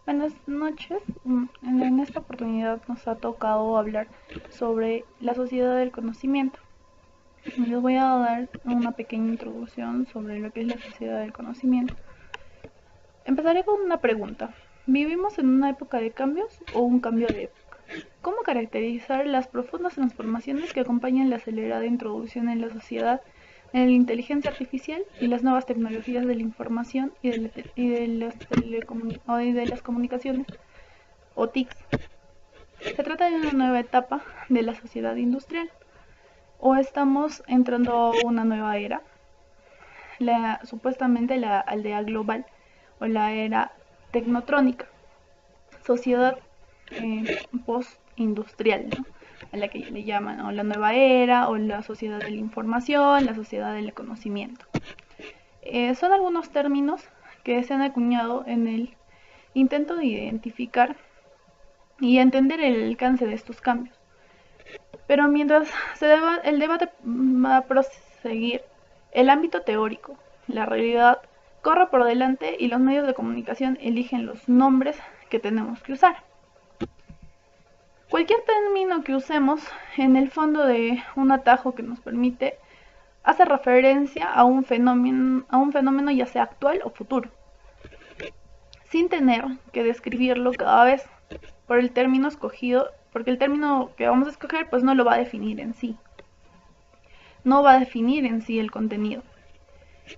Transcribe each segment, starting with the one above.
Buenas noches. En esta oportunidad nos ha tocado hablar sobre la sociedad del conocimiento. Les voy a dar una pequeña introducción sobre lo que es la sociedad del conocimiento. Empezaré con una pregunta. ¿Vivimos en una época de cambios o un cambio de época? ¿Cómo caracterizar las profundas transformaciones que acompañan la acelerada introducción en la sociedad en la inteligencia artificial y las nuevas tecnologías de la información y de las comunicaciones o TICs? Se trata de una nueva etapa de la sociedad industrial o estamos entrando a una nueva era, supuestamente la aldea global o la era tecnotrónica, sociedad post-industrial, ¿no? A la que le llaman o la nueva era o la sociedad de la información, la sociedad del conocimiento. Son algunos términos que se han acuñado en el intento de identificar y entender el alcance de estos cambios. Pero mientras el debate va a proseguir, el ámbito teórico, la realidad, corre por delante y los medios de comunicación eligen los nombres que tenemos que usar. Cualquier término que usemos en el fondo de un atajo que nos permite hace referencia a un fenómeno ya sea actual o futuro, sin tener que describirlo cada vez por el término escogido, porque el término que vamos a escoger pues no lo va a definir en sí. No va a definir en sí el contenido.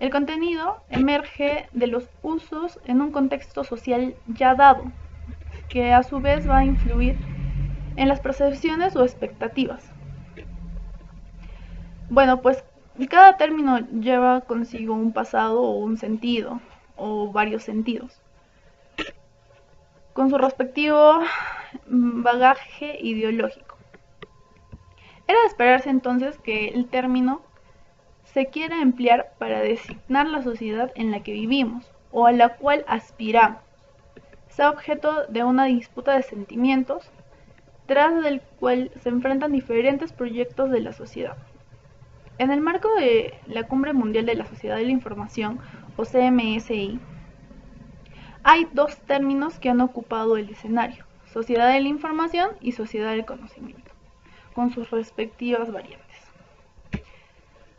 El contenido emerge de los usos en un contexto social ya dado, que a su vez va a influir en las percepciones o expectativas. Bueno, pues cada término lleva consigo un pasado o un sentido, o varios sentidos, con su respectivo bagaje ideológico. Era de esperarse entonces que el término se quiera emplear para designar la sociedad en la que vivimos o a la cual aspiramos, sea objeto de una disputa de sentimientos, tras del cual se enfrentan diferentes proyectos de la sociedad. En el marco de la Cumbre Mundial de la Sociedad de la Información, o CMSI, hay dos términos que han ocupado el escenario: sociedad de la información y sociedad del conocimiento, con sus respectivas variantes.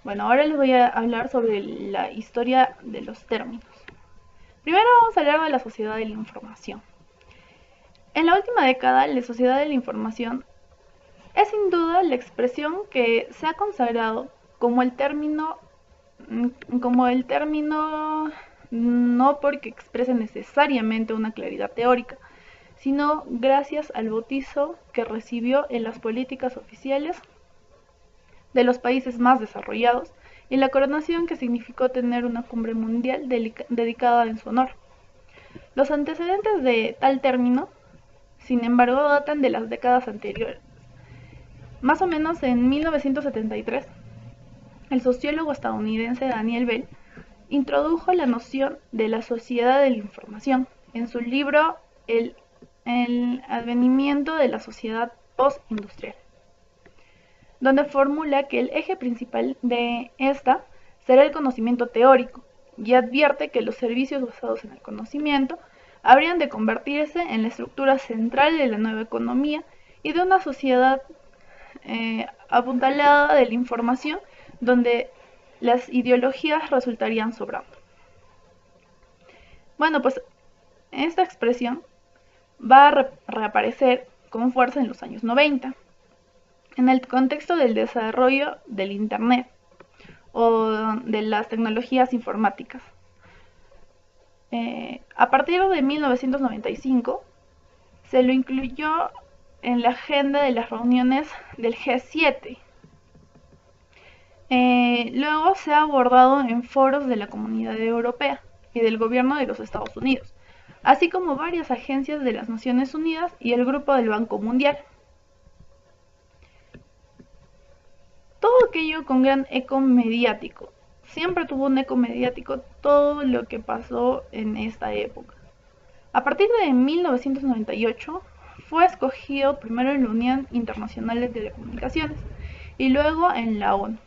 Bueno, ahora les voy a hablar sobre la historia de los términos. Primero vamos a hablar de la sociedad de la información. En la última década, la sociedad de la información es sin duda la expresión que se ha consagrado como el término no porque exprese necesariamente una claridad teórica, sino gracias al bautizo que recibió en las políticas oficiales de los países más desarrollados y la coronación que significó tener una cumbre mundial dedicada en su honor. Los antecedentes de tal término, sin embargo, datan de las décadas anteriores. Más o menos en 1973, el sociólogo estadounidense Daniel Bell introdujo la noción de la sociedad de la información en su libro El advenimiento de la sociedad postindustrial, donde formula que el eje principal de esta será el conocimiento teórico y advierte que los servicios basados en el conocimiento habrían de convertirse en la estructura central de la nueva economía y de una sociedad apuntalada de la información donde las ideologías resultarían sobrando. Bueno, pues esta expresión va a reaparecer con fuerza en los años 90, en el contexto del desarrollo del Internet o de las tecnologías informáticas. A partir de 1995 se lo incluyó en la agenda de las reuniones del G7. Luego se ha abordado en foros de la Comunidad Europea y del Gobierno de los Estados Unidos, así como varias agencias de las Naciones Unidas y el Grupo del Banco Mundial. Todo aquello con gran eco mediático. Siempre tuvo un eco mediático todo lo que pasó en esta época. A partir de 1998 fue escogido primero en la Unión Internacional de Telecomunicaciones y luego en la ONU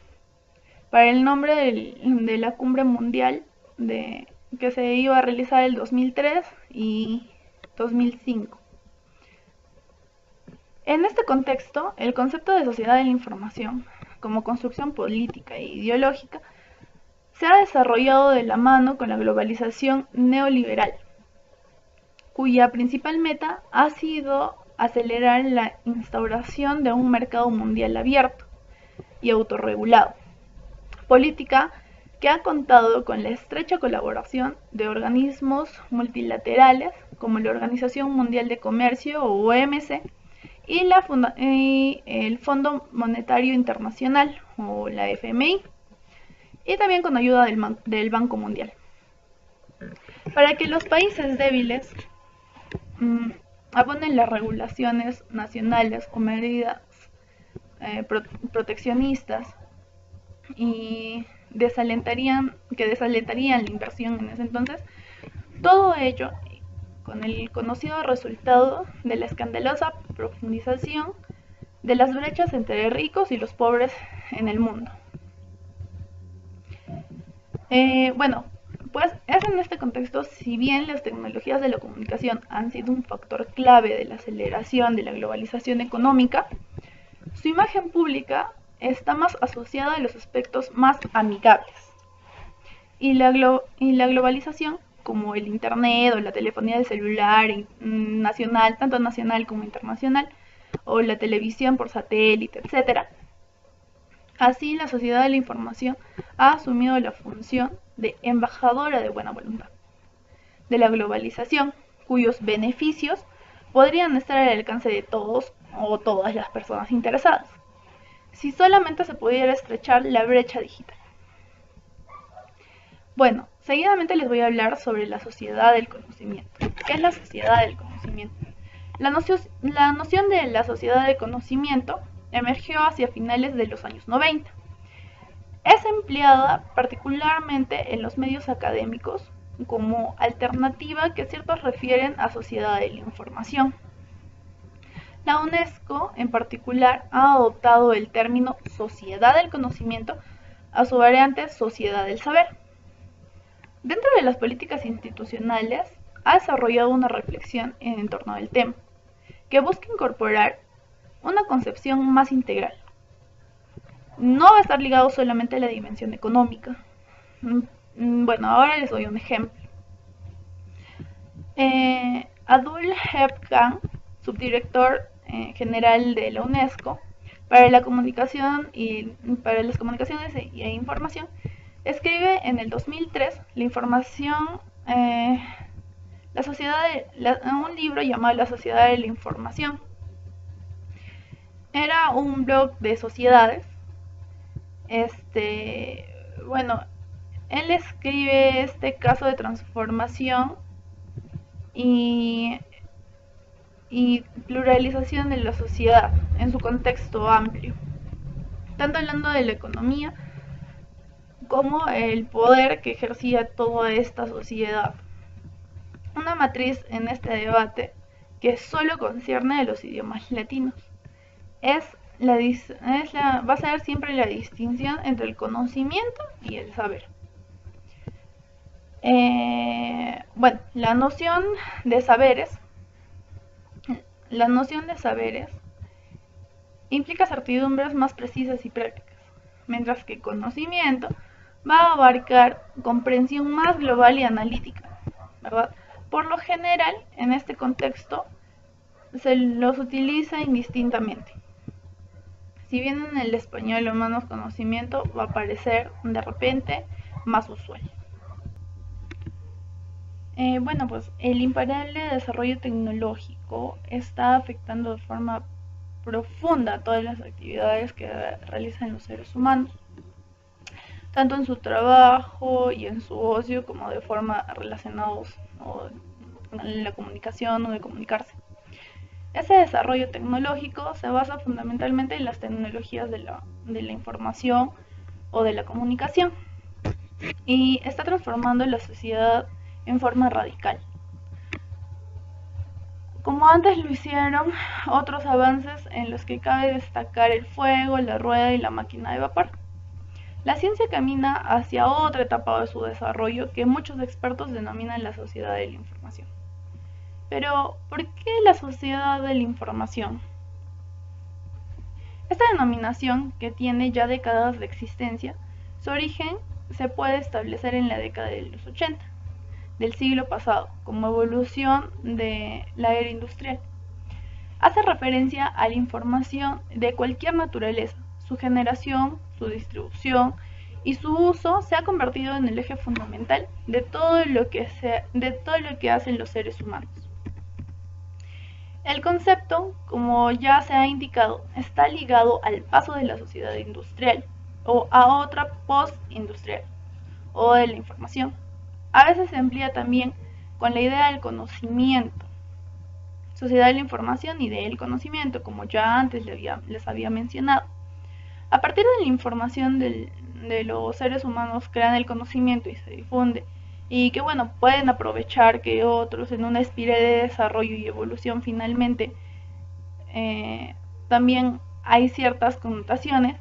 para el nombre de la Cumbre Mundial que se iba a realizar el 2003 y 2005. En este contexto, el concepto de sociedad de la información, como construcción política e ideológica, se ha desarrollado de la mano con la globalización neoliberal, cuya principal meta ha sido acelerar la instauración de un mercado mundial abierto y autorregulado, política que ha contado con la estrecha colaboración de organismos multilaterales como la Organización Mundial de Comercio o OMC y el Fondo Monetario Internacional o la FMI, y también con ayuda del Banco Mundial, para que los países débiles abonen las regulaciones nacionales o medidas proteccionistas y desalentarían la inversión en ese entonces. Todo ello con el conocido resultado de la escandalosa profundización de las brechas entre ricos y los pobres en el mundo. Pues es en este contexto, si bien las tecnologías de la comunicación han sido un factor clave de la aceleración de la globalización económica, su imagen pública está más asociada a los aspectos más amigables. Y la globalización, como el internet o la telefonía de celular nacional, tanto nacional como internacional, o la televisión por satélite, etc. Así, la sociedad de la información ha asumido la función de embajadora de buena voluntad de la globalización, cuyos beneficios podrían estar al alcance de todos o todas las personas interesadas, si solamente se pudiera estrechar la brecha digital. Bueno, seguidamente les voy a hablar sobre la sociedad del conocimiento. ¿Qué es la sociedad del conocimiento? La noción de la sociedad del conocimiento emergió hacia finales de los años 90. Es empleada particularmente en los medios académicos como alternativa que ciertos refieren a sociedad de la información. La UNESCO, en particular, ha adoptado el término sociedad del conocimiento a su variante sociedad del saber. Dentro de las políticas institucionales, ha desarrollado una reflexión en torno al tema, que busca incorporar una concepción más integral. No va a estar ligado solamente a la dimensión económica. Bueno, ahora les doy un ejemplo. Abdul Wahab Khan, subdirector general de la UNESCO para la comunicación para las comunicaciones e información, escribe en el 2003 un libro llamado La Sociedad de la Información. Era un blog de sociedades. Él escribe este caso de transformación y pluralización de la sociedad en su contexto amplio, tanto hablando de la economía como el poder que ejercía toda esta sociedad. Una matriz en este debate que solo concierne a los idiomas latinos va a ser siempre la distinción entre el conocimiento y el saber. La noción de saberes implica certidumbres más precisas y prácticas, mientras que conocimiento va a abarcar comprensión más global y analítica, ¿verdad? Por lo general, en este contexto, se los utiliza indistintamente. Si bien en el español o menos conocimiento va a parecer de repente más usual. El imparable desarrollo tecnológico está afectando de forma profunda todas las actividades que realizan los seres humanos, tanto en su trabajo y en su ocio como de forma relacionados en la comunicación o de comunicarse. Ese desarrollo tecnológico se basa fundamentalmente en las tecnologías de la información o de la comunicación y está transformando la sociedad en forma radical. Como antes lo hicieron otros avances en los que cabe destacar el fuego, la rueda y la máquina de vapor. La ciencia camina hacia otra etapa de su desarrollo que muchos expertos denominan la sociedad de la información. Pero, ¿por qué la sociedad de la información? Esta denominación, que tiene ya décadas de existencia, su origen se puede establecer en la década de los 80 del siglo pasado, como evolución de la era industrial. Hace referencia a la información de cualquier naturaleza. Su generación, su distribución y su uso se ha convertido en el eje fundamental de todo lo que hacen los seres humanos. El concepto, como ya se ha indicado, está ligado al paso de la sociedad industrial o a otra post-industrial o de la información. A veces se emplea también con la idea del conocimiento, sociedad de la información y del conocimiento, como ya antes les había mencionado. A partir de la información de los seres humanos crean el conocimiento y se difunde, y que bueno, pueden aprovechar que otros en una espiral de desarrollo y evolución finalmente también hay ciertas connotaciones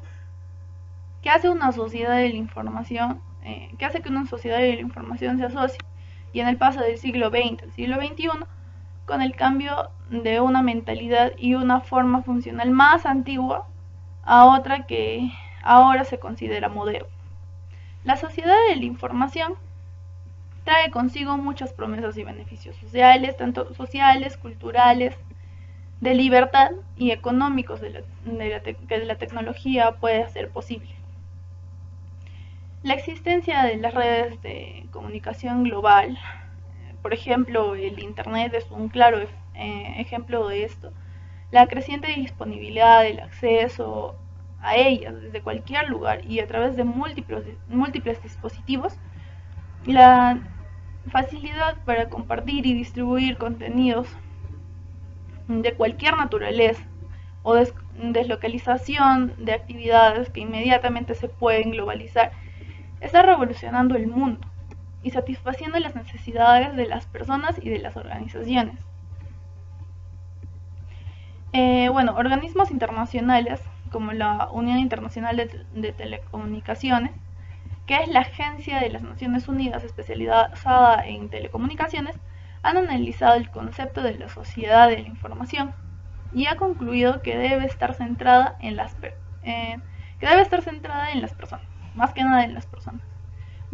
que hace una sociedad de la información, que hace que una sociedad de la información se asocie, y en el paso del siglo XX al siglo XXI, con el cambio de una mentalidad y una forma funcional más antigua a otra que ahora se considera moderna. La sociedad de la información trae consigo muchas promesas y beneficios sociales, tanto sociales, culturales, de libertad y económicos que la tecnología puede hacer posible. La existencia de las redes de comunicación global, por ejemplo, el Internet es un claro ejemplo de esto. La creciente disponibilidad del acceso a ellas desde cualquier lugar y a través de múltiples dispositivos, la facilidad para compartir y distribuir contenidos de cualquier naturaleza o deslocalización de actividades que inmediatamente se pueden globalizar, está revolucionando el mundo y satisfaciendo las necesidades de las personas y de las organizaciones. Organismos internacionales como la Unión Internacional de Telecomunicaciones, que es la agencia de las Naciones Unidas especializada en telecomunicaciones, han analizado el concepto de la sociedad de la información y ha concluido que debe estar centrada en las personas, más que nada en las personas.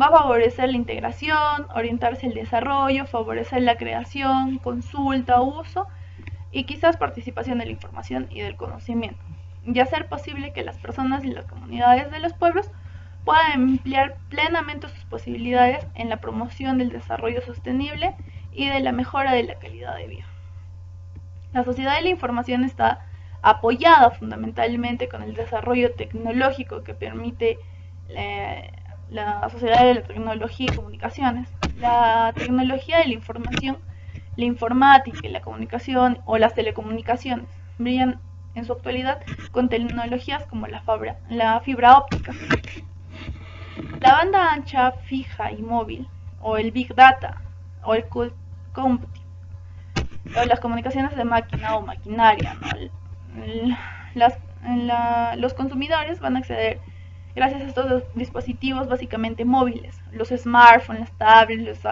Va a favorecer la integración, orientarse al desarrollo, favorecer la creación, consulta, uso y quizás participación de la información y del conocimiento, y hacer posible que las personas y las comunidades de los pueblos puedan emplear plenamente sus posibilidades en la promoción del desarrollo sostenible y de la mejora de la calidad de vida. La sociedad de la información está apoyada fundamentalmente con el desarrollo tecnológico que permite la sociedad de la tecnología y comunicaciones. La tecnología de la información, la informática y la comunicación o las telecomunicaciones brillan en su actualidad con tecnologías como la fibra óptica, la banda ancha fija y móvil, o el Big Data, o el Cloud Computing, o las comunicaciones de máquina o maquinaria, ¿no? Los consumidores van a acceder gracias a estos dispositivos básicamente móviles, los smartphones, las tablets,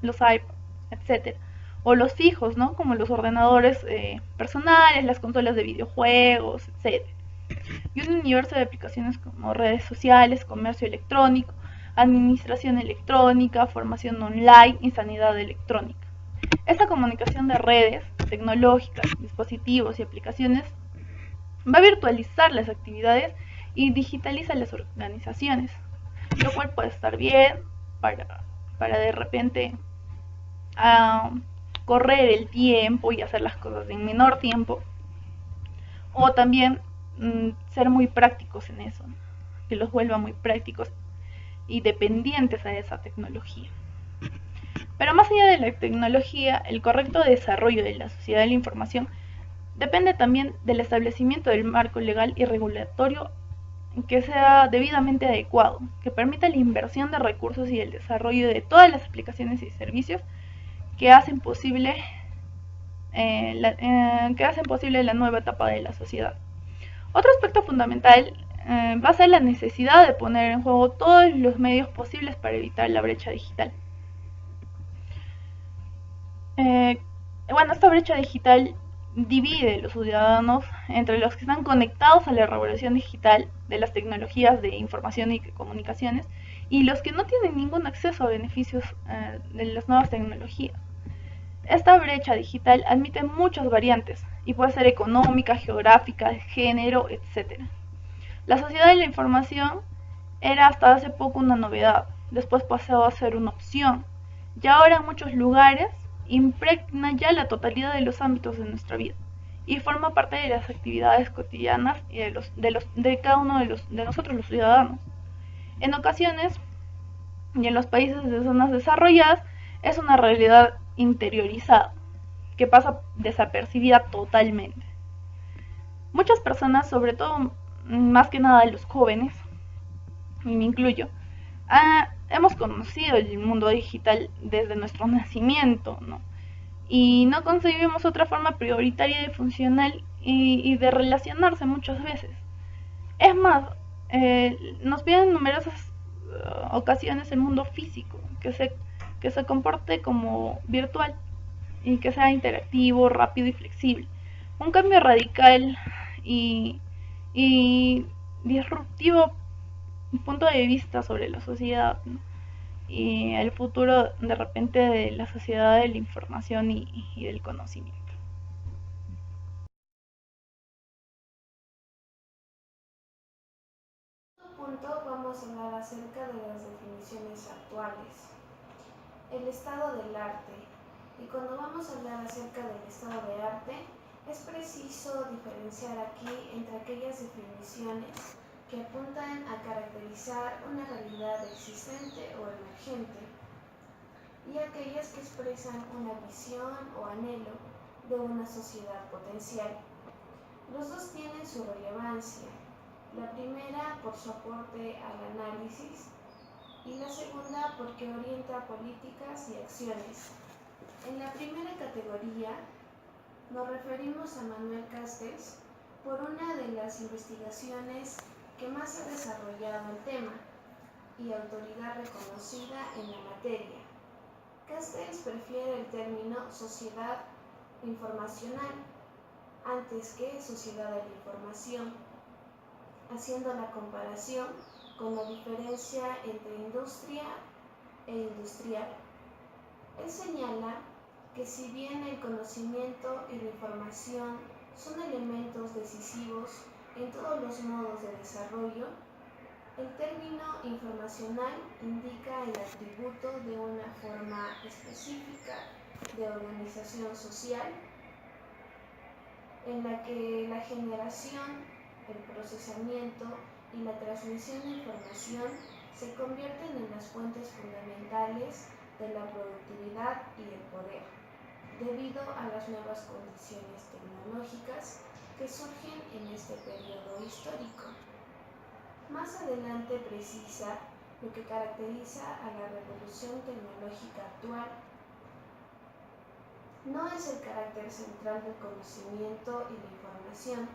los iPads, etc. O los fijos, ¿no? Como los ordenadores personales, las consolas de videojuegos, etc. Y un universo de aplicaciones como redes sociales, comercio electrónico, administración electrónica, formación online y sanidad electrónica. Esta comunicación de redes tecnológicas, dispositivos y aplicaciones va a virtualizar las actividades y digitaliza las organizaciones, lo cual puede estar bien para de repente correr el tiempo y hacer las cosas en menor tiempo, o también ser muy prácticos en eso, que los vuelva muy prácticos y dependientes a esa tecnología. Pero más allá de la tecnología, el correcto desarrollo de la sociedad de la información depende también del establecimiento del marco legal y regulatorio que sea debidamente adecuado, que permita la inversión de recursos y el desarrollo de todas las aplicaciones y servicios que hacen posible la nueva etapa de la sociedad. Otro aspecto fundamental va a ser la necesidad de poner en juego todos los medios posibles para evitar la brecha digital. Bueno, esta brecha digital divide a los ciudadanos entre los que están conectados a la revolución digital de las tecnologías de información y comunicaciones y los que no tienen ningún acceso a beneficios de las nuevas tecnologías. Esta brecha digital admite muchas variantes y puede ser económica, geográfica, de género, etc. La sociedad de la información era hasta hace poco una novedad, después pasó a ser una opción, y ahora en muchos lugares impregna ya la totalidad de los ámbitos de nuestra vida y forma parte de las actividades cotidianas y de cada uno de nosotros los ciudadanos. En ocasiones, y en los países de zonas desarrolladas, es una realidad interiorizada que pasa desapercibida totalmente. Muchas personas, sobre todo más que nada los jóvenes, y me incluyo, hemos conocido el mundo digital desde nuestro nacimiento, ¿no? Y no concebimos otra forma prioritaria de funcional y de relacionarse muchas veces. Es más, nos piden en numerosas ocasiones el mundo físico, que se comporte como virtual y que sea interactivo, rápido y flexible. Un cambio radical y, y disruptivo punto de vista sobre la sociedad, ¿no? Y el futuro de repente de la sociedad de la información y del conocimiento. Punto vamos a hablar acerca de las definiciones actuales. El estado del arte. Y cuando vamos a hablar acerca del estado de arte, es preciso diferenciar aquí entre aquellas definiciones que apuntan a caracterizar una realidad existente o emergente y aquellas que expresan una visión o anhelo de una sociedad potencial. Los dos tienen su relevancia, la primera por su aporte al análisis y la segunda porque orienta políticas y acciones. En la primera categoría nos referimos a Manuel Castells por una de las investigaciones que más ha desarrollado el tema y autoridad reconocida en la materia. Castells prefiere el término sociedad informacional antes que sociedad de la información, haciendo la comparación con la diferencia entre industria e industrial. Él señala que si bien el conocimiento y la información son elementos decisivos en todos los modos de desarrollo, el término informacional indica el atributo de una forma específica de organización social en la que la generación, el procesamiento y la transmisión de información se convierten en las fuentes fundamentales de la productividad y el poder, debido a las nuevas condiciones tecnológicas que surgen en este periodo histórico. Más adelante precisa lo que caracteriza a la revolución tecnológica actual. No es el carácter central del conocimiento y la información,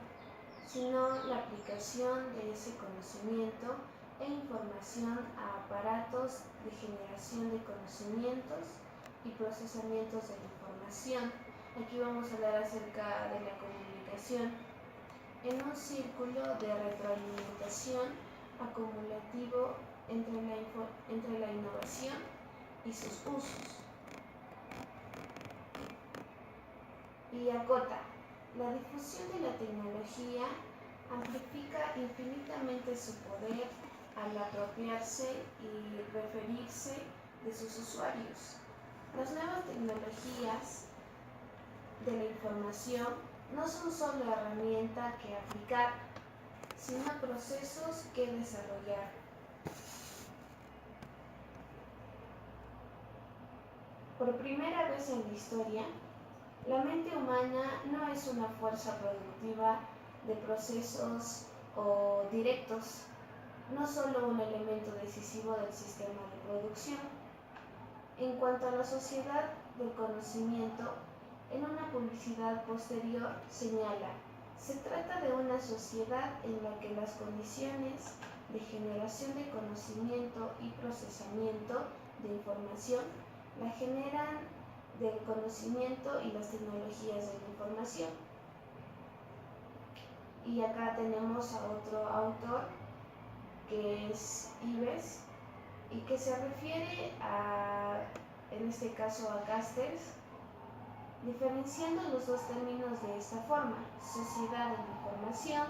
sino la aplicación de ese conocimiento e información a aparatos de generación de conocimientos y procesamientos de la información. Aquí vamos a hablar acerca de la comunicación en un círculo de retroalimentación acumulativo entre la innovación y sus usos. Y acota, la difusión de la tecnología amplifica infinitamente su poder al apropiarse y referirse de sus usuarios. Las nuevas tecnologías de la información no son solo herramientas que aplicar, sino procesos que desarrollar. Por primera vez en la historia, la mente humana no es una fuerza productiva de procesos o directos, no solo un elemento decisivo del sistema de producción. En cuanto a la sociedad del conocimiento, en una publicidad posterior señala, se trata de una sociedad en la que las condiciones de generación de conocimiento y procesamiento de información la generan del conocimiento y las tecnologías de la información. Y acá tenemos a otro autor que es Ives y que se refiere en este caso a Castells, diferenciando los dos términos de esta forma. Sociedad de la información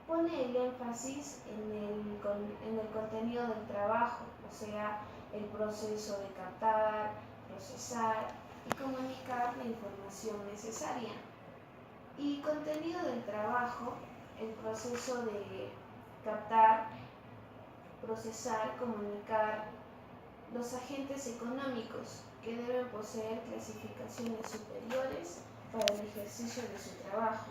pone el énfasis en el contenido del trabajo, o sea, el proceso de captar, procesar y comunicar la información necesaria. Y contenido del trabajo, el proceso de captar, procesar, comunicar, los agentes económicos que deben poseer clasificaciones superiores para el ejercicio de su trabajo.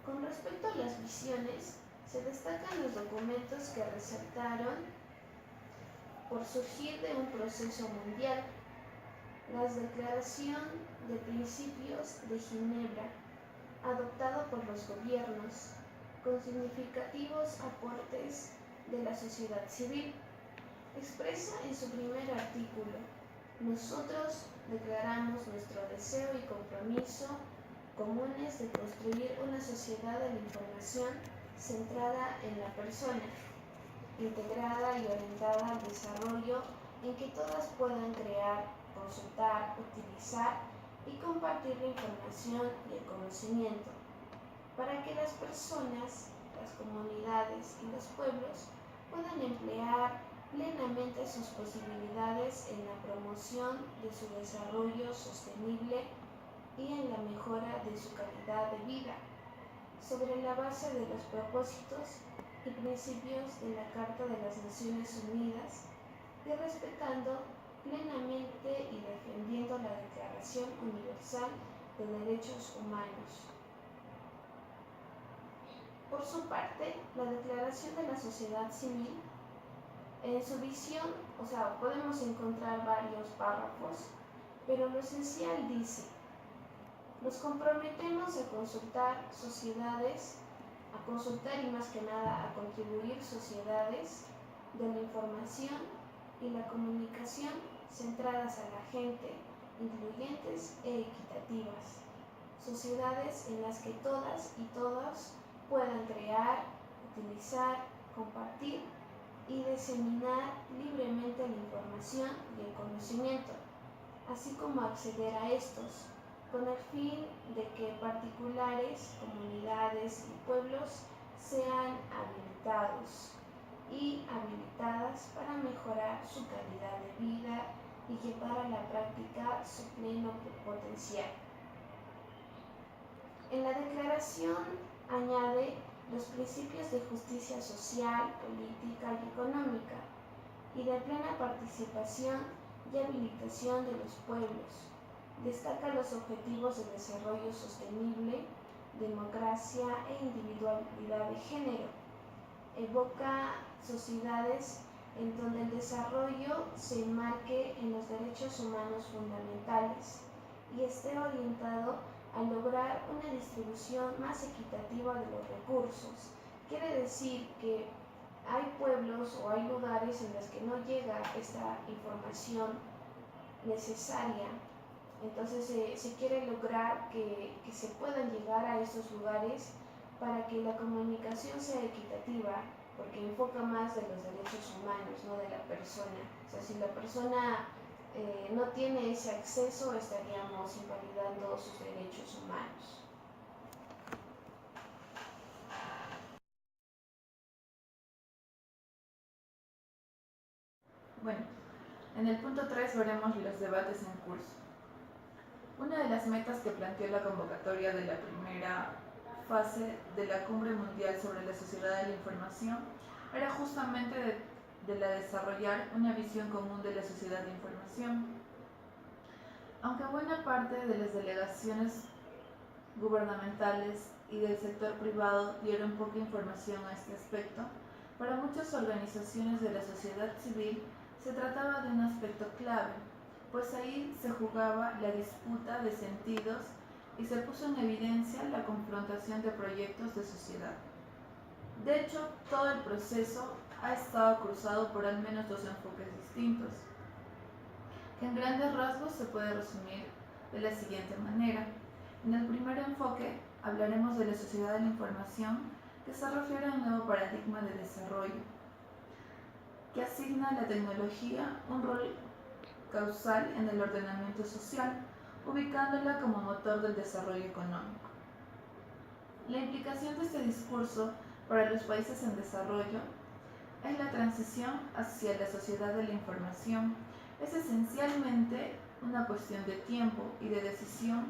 Con respecto a las visiones, se destacan los documentos que resaltaron por surgir de un proceso mundial, la Declaración de Principios de Ginebra, adoptado por los gobiernos, con significativos aportes de la sociedad civil. Expresa en su primer artículo: nosotros declaramos nuestro deseo y compromiso comunes de construir una sociedad de la información centrada en la persona, integrada y orientada al desarrollo, en que todas puedan crear, consultar, utilizar y compartir la información y el conocimiento, para que las personas, las comunidades y los pueblos puedan emplear plenamente sus posibilidades en la promoción de su desarrollo sostenible y en la mejora de su calidad de vida, sobre la base de los propósitos y principios de la Carta de las Naciones Unidas y respetando plenamente y defendiendo la Declaración Universal de Derechos Humanos. Por su parte, la Declaración de la Sociedad Civil, en su visión, podemos encontrar varios párrafos, pero lo esencial dice: nos comprometemos a consultar y más que nada a contribuir sociedades de la información y la comunicación centradas a la gente, incluyentes e equitativas, sociedades en las que todas y todos puedan crear, utilizar, compartir y diseminar libremente la información y el conocimiento, así como acceder a estos, con el fin de que particulares, comunidades y pueblos sean habilitados y habilitadas para mejorar su calidad de vida y llevar a la práctica su pleno potencial. En la declaración añade los principios de justicia social, política y económica, y de plena participación y habilitación de los pueblos. Destaca los objetivos de desarrollo sostenible, democracia e individualidad de género. Evoca sociedades en donde el desarrollo se enmarque en los derechos humanos fundamentales y esté orientado a lograr una distribución más equitativa de los recursos. Quiere decir que hay pueblos o hay lugares en los que no llega esta información necesaria. Entonces se quiere lograr que se puedan llegar a estos lugares para que la comunicación sea equitativa, porque enfoca más de los derechos humanos, no de la persona. Si la persona no tiene ese acceso, estaríamos invalidando sus derechos humanos. Bueno, en el punto 3 veremos los debates en curso. Una de las metas que planteó la convocatoria de la primera fase de la Cumbre Mundial sobre la Sociedad de la Información era justamente de la desarrollar una visión común de la sociedad de información. Aunque buena parte de las delegaciones gubernamentales y del sector privado dieron poca información a este aspecto, para muchas organizaciones de la sociedad civil se trataba de un aspecto clave, pues ahí se jugaba la disputa de sentidos y se puso en evidencia la confrontación de proyectos de sociedad. De hecho, todo el proceso ha estado cruzado por al menos dos enfoques distintos, que en grandes rasgos se puede resumir de la siguiente manera. En el primer enfoque hablaremos de la sociedad de la información, que se refiere a un nuevo paradigma de desarrollo, que asigna a la tecnología un rol causal en el ordenamiento social, ubicándola como motor del desarrollo económico. La implicación de este discurso para los países en desarrollo es la transición hacia la sociedad de la información. Es esencialmente una cuestión de tiempo y de decisión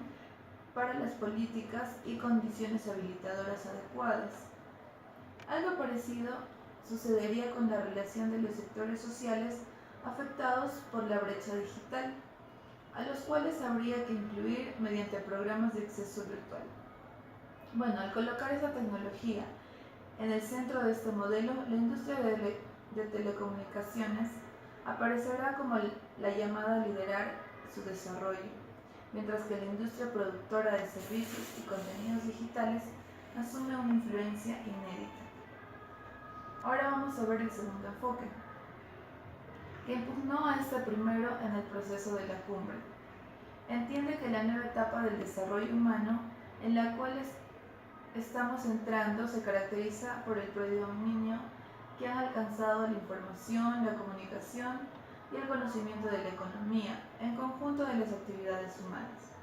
para las políticas y condiciones habilitadoras adecuadas. Algo parecido sucedería con la relación de los sectores sociales afectados por la brecha digital, a los cuales habría que incluir mediante programas de acceso virtual. Bueno, al colocar esa tecnología en el centro de este modelo, la industria de telecomunicaciones aparecerá como la llamada a liderar su desarrollo, mientras que la industria productora de servicios y contenidos digitales asume una influencia inédita. Ahora vamos a ver el segundo enfoque, que impugnó a este primero en el proceso de la cumbre. Entiende que la nueva etapa del desarrollo humano en la cual estamos entrando se caracteriza por el predominio que han alcanzado la información, la comunicación y el conocimiento de la economía, en conjunto de las actividades humanas.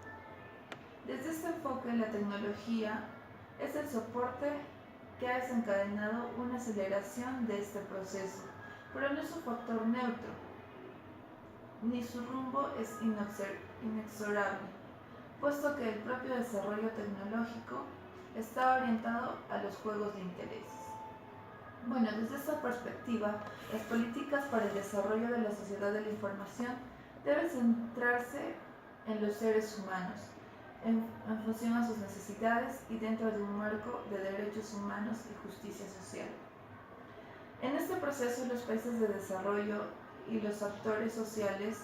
Desde este enfoque, la tecnología es el soporte que ha desencadenado una aceleración de este proceso, pero no es un factor neutro, ni su rumbo es inexorable, puesto que el propio desarrollo tecnológico está orientado a los juegos de intereses. Bueno, desde esta perspectiva, las políticas para el desarrollo de la sociedad de la información deben centrarse en los seres humanos, en función a sus necesidades y dentro de un marco de derechos humanos y justicia social. En este proceso, los países de desarrollo y los actores sociales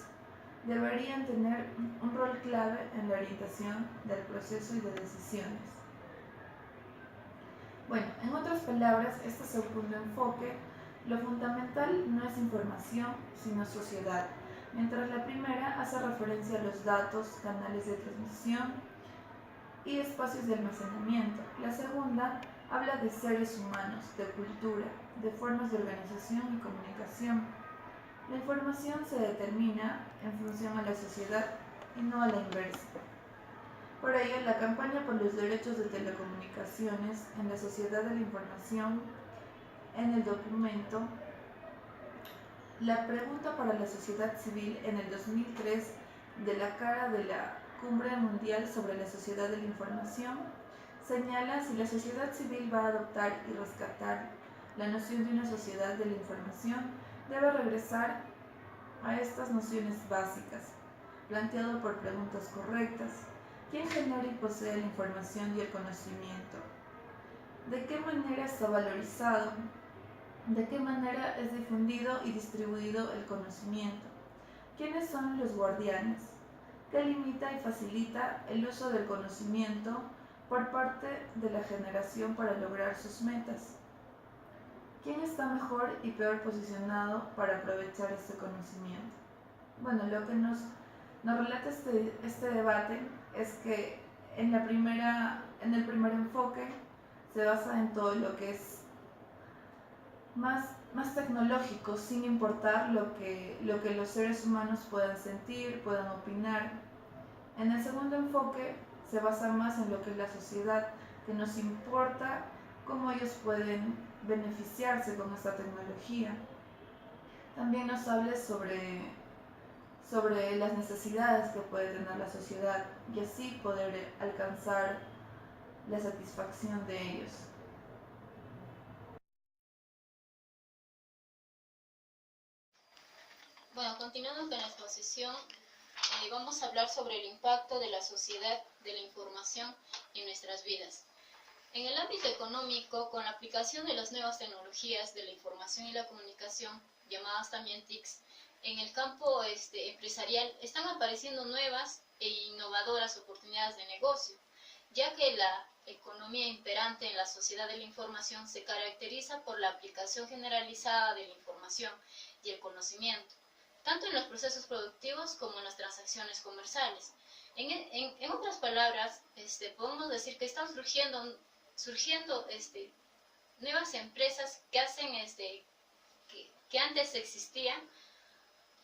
deberían tener un rol clave en la orientación del proceso y de decisiones. Bueno, en otras palabras, este segundo enfoque, lo fundamental no es información, sino sociedad, mientras la primera hace referencia a los datos, canales de transmisión y espacios de almacenamiento. La segunda habla de seres humanos, de cultura, de formas de organización y comunicación. La información se determina en función a la sociedad y no a la inversa. Por ello, la campaña por los derechos de telecomunicaciones en la sociedad de la información, en el documento La pregunta para la sociedad civil en el 2003 de la cara de la Cumbre Mundial sobre la Sociedad de la Información, señala si la sociedad civil va a adoptar y rescatar la noción de una sociedad de la información, debe regresar a estas nociones básicas, planteado por preguntas correctas. ¿Quién genera y posee la información y el conocimiento? ¿De qué manera está valorizado? ¿De qué manera es difundido y distribuido el conocimiento? ¿Quiénes son los guardianes? ¿Qué limita y facilita el uso del conocimiento por parte de la generación para lograr sus metas? ¿Quién está mejor y peor posicionado para aprovechar este conocimiento? Bueno, lo que nos relata este debate es que en el primer enfoque se basa en todo lo que es más tecnológico, sin importar lo que los seres humanos puedan sentir, puedan opinar. En el segundo enfoque se basa más en lo que es la sociedad, que nos importa cómo ellos pueden beneficiarse con esta tecnología. También nos habla sobre las necesidades que puede tener la sociedad y así poder alcanzar la satisfacción de ellos. Bueno, continuando con la exposición, vamos a hablar sobre el impacto de la sociedad de la información en nuestras vidas. En el ámbito económico, con la aplicación de las nuevas tecnologías de la información y la comunicación, llamadas también TICs, en el campo empresarial están apareciendo nuevas e innovadoras oportunidades de negocio, ya que la economía imperante en la sociedad de la información se caracteriza por la aplicación generalizada de la información y el conocimiento, tanto en los procesos productivos como en las transacciones comerciales. En otras palabras, podemos decir que están surgiendo nuevas empresas que hacen que antes existían,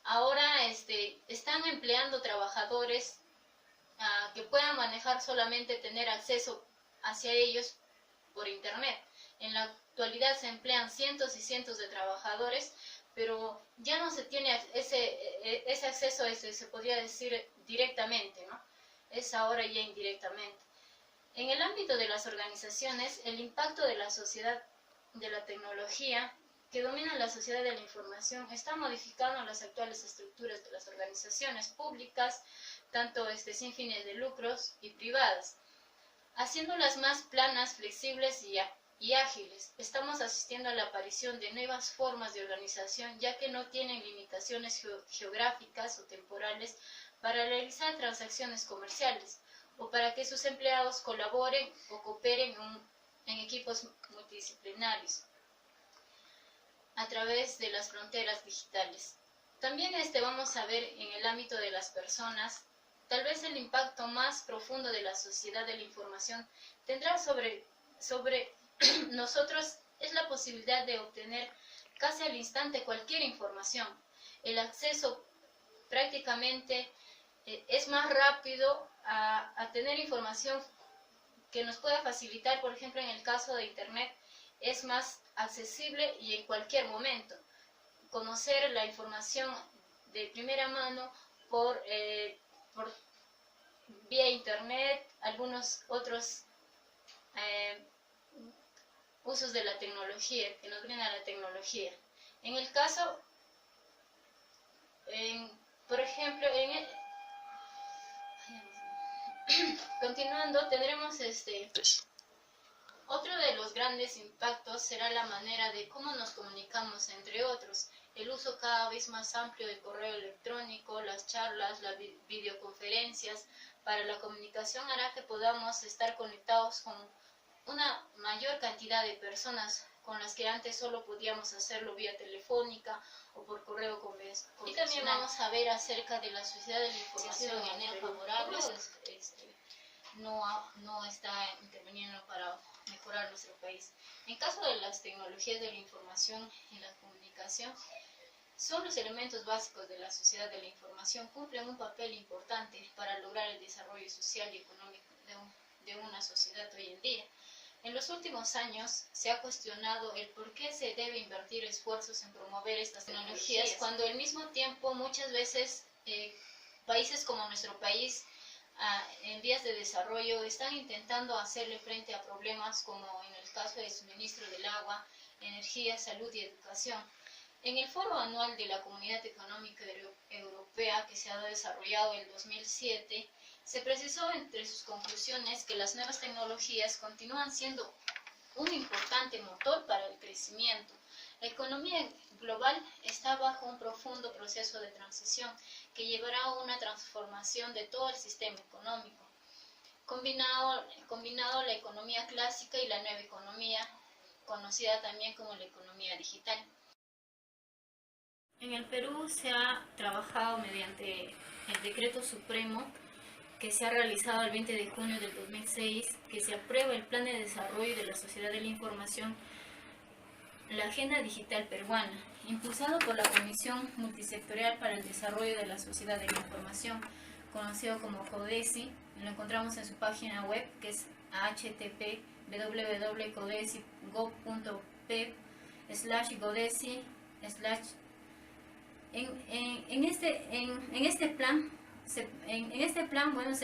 ahora están empleando trabajadores que puedan manejar, solamente tener acceso hacia ellos por internet. En la actualidad se emplean cientos y cientos de trabajadores, pero ya no se tiene ese acceso, se podría decir directamente, ¿no? Es ahora ya indirectamente. En el ámbito de las organizaciones, el impacto de la sociedad de la tecnología que domina la sociedad de la información está modificando las actuales estructuras de las organizaciones públicas, tanto sin fines de lucros y privadas, haciéndolas más planas, flexibles y ágiles. Estamos asistiendo a la aparición de nuevas formas de organización, ya que no tienen limitaciones geográficas o temporales para realizar transacciones comerciales o para que sus empleados colaboren o cooperen en equipos multidisciplinarios a través de las fronteras digitales. También vamos a ver en el ámbito de las personas, tal vez el impacto más profundo de la sociedad de la información tendrá sobre nosotros es la posibilidad de obtener casi al instante cualquier información. El acceso prácticamente es más rápido a tener información que nos pueda facilitar, por ejemplo, en el caso de Internet, es más accesible y en cualquier momento. Conocer la información de primera mano por vía Internet, algunos otros usos de la tecnología que nos brinda la tecnología. En el caso, por ejemplo, continuando, tendremos otro de los grandes impactos será la manera de cómo nos comunicamos entre otros. El uso cada vez más amplio del correo electrónico, las charlas, las videoconferencias para la comunicación hará que podamos estar conectados con una mayor cantidad de personas con las que antes solo podíamos hacerlo vía telefónica o por correo convencional. Y también vamos a ver acerca de la sociedad de la información de manera favorable. No está interviniendo para mejorar nuestro país. En caso de las tecnologías de la información y la comunicación, son los elementos básicos de la sociedad de la información, cumplen un papel importante para lograr el desarrollo social y económico de una sociedad hoy en día. En los últimos años se ha cuestionado el por qué se debe invertir esfuerzos en promover estas tecnologías, cuando al mismo tiempo muchas veces países como nuestro país en vías de desarrollo están intentando hacerle frente a problemas como en el caso del suministro del agua, energía, salud y educación. En el Foro Anual de la Comunidad Económica Europea, que se ha desarrollado en 2007, se precisó entre sus conclusiones que las nuevas tecnologías continúan siendo un importante motor para el crecimiento. La economía global está bajo un profundo proceso de transición que llevará a una transformación de todo el sistema económico, combinado la economía clásica y la nueva economía, conocida también como la economía digital. En el Perú se ha trabajado mediante el Decreto Supremo que se ha realizado el 20 de junio del 2006, que se aprueba el Plan de Desarrollo de la Sociedad de la Información, la Agenda Digital Peruana, impulsado por la Comisión Multisectorial para el Desarrollo de la Sociedad de la Información, conocido como CODESI. Lo encontramos en su página web, que es http://www.codesi.gov.p/godesi/ En este plan, se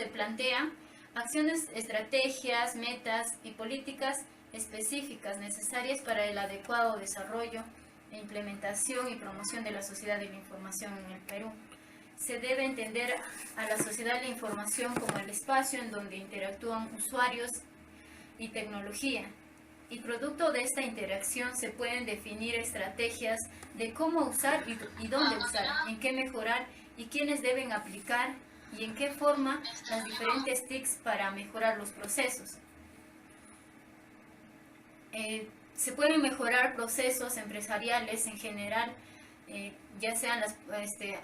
plantea acciones, estrategias, metas y políticas específicas necesarias para el adecuado desarrollo, implementación y promoción de la sociedad de la información en el Perú. Se debe entender a la sociedad de la información como el espacio en donde interactúan usuarios y tecnología. Y producto de esta interacción se pueden definir estrategias de cómo usar y dónde usar, en qué mejorar y quiénes deben aplicar y en qué forma las diferentes TICs para mejorar los procesos. Se pueden mejorar procesos empresariales en general, ya sean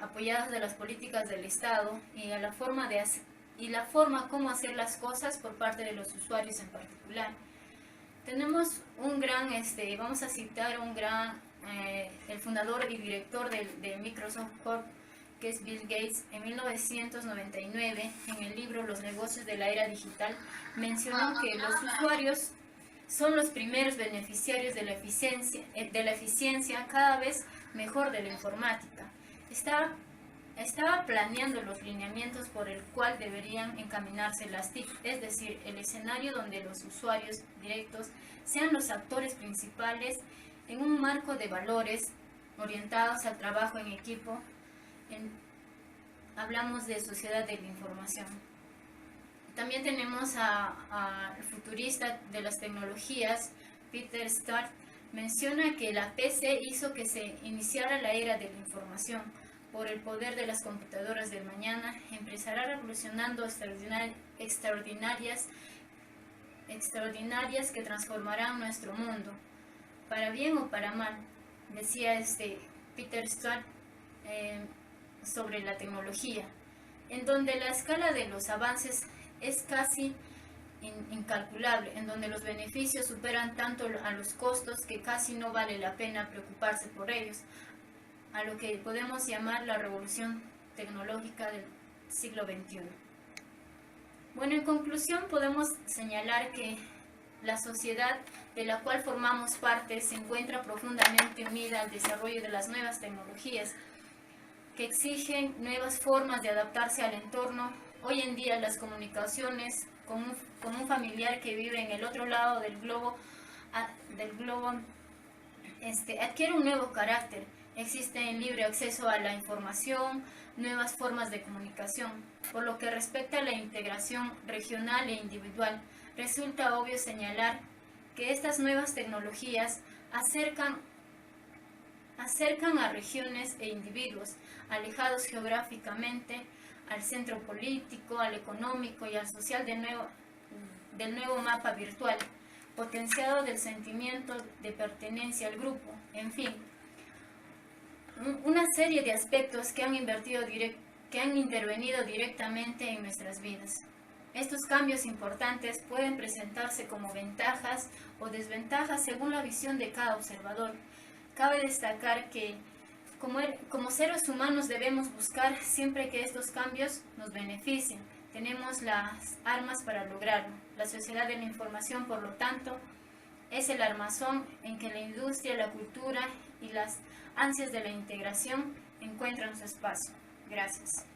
apoyadas de las políticas del Estado y a la forma de y la forma como hacer las cosas por parte de los usuarios en particular. Tenemos un gran, vamos a citar un gran, el fundador y director de Microsoft Corp, que es Bill Gates. En 1999, en el libro Los negocios de la era digital, mencionó que los usuarios son los primeros beneficiarios de la eficiencia cada vez mejor de la informática. Estaba planeando los lineamientos por el cual deberían encaminarse las TIC, es decir, el escenario donde los usuarios directos sean los actores principales en un marco de valores orientados al trabajo en equipo. Hablamos de sociedad de la información. También tenemos al futurista de las tecnologías, Peter Stark, menciona que la PC hizo que se iniciara la era de la información. Por el poder de las computadoras del mañana, empezará revolucionando extraordinarias que transformarán nuestro mundo, para bien o para mal, decía Peter Stark sobre la tecnología, en donde la escala de los avances es casi incalculable, en donde los beneficios superan tanto a los costos que casi no vale la pena preocuparse por ellos, a lo que podemos llamar la revolución tecnológica del siglo XXI. Bueno, en conclusión podemos señalar que la sociedad de la cual formamos parte se encuentra profundamente unida al desarrollo de las nuevas tecnologías, que exigen nuevas formas de adaptarse al entorno. Hoy en día las comunicaciones con un familiar que vive en el otro lado del globo adquiere un nuevo carácter. Existe en libre acceso a la información, nuevas formas de comunicación. Por lo que respecta a la integración regional e individual, resulta obvio señalar que estas nuevas tecnologías acercan a regiones e individuos alejados geográficamente al centro político, al económico y al social del nuevo mapa virtual, potenciado del sentimiento de pertenencia al grupo, en fin, una serie de aspectos que han intervenido directamente en nuestras vidas. Estos cambios importantes pueden presentarse como ventajas o desventajas según la visión de cada observador. Cabe destacar que como seres humanos debemos buscar siempre que estos cambios nos beneficien. Tenemos las armas para lograrlo. La sociedad de la información, por lo tanto, es el armazón en que la industria, la cultura y las ansias de la integración encuentran su espacio. Gracias.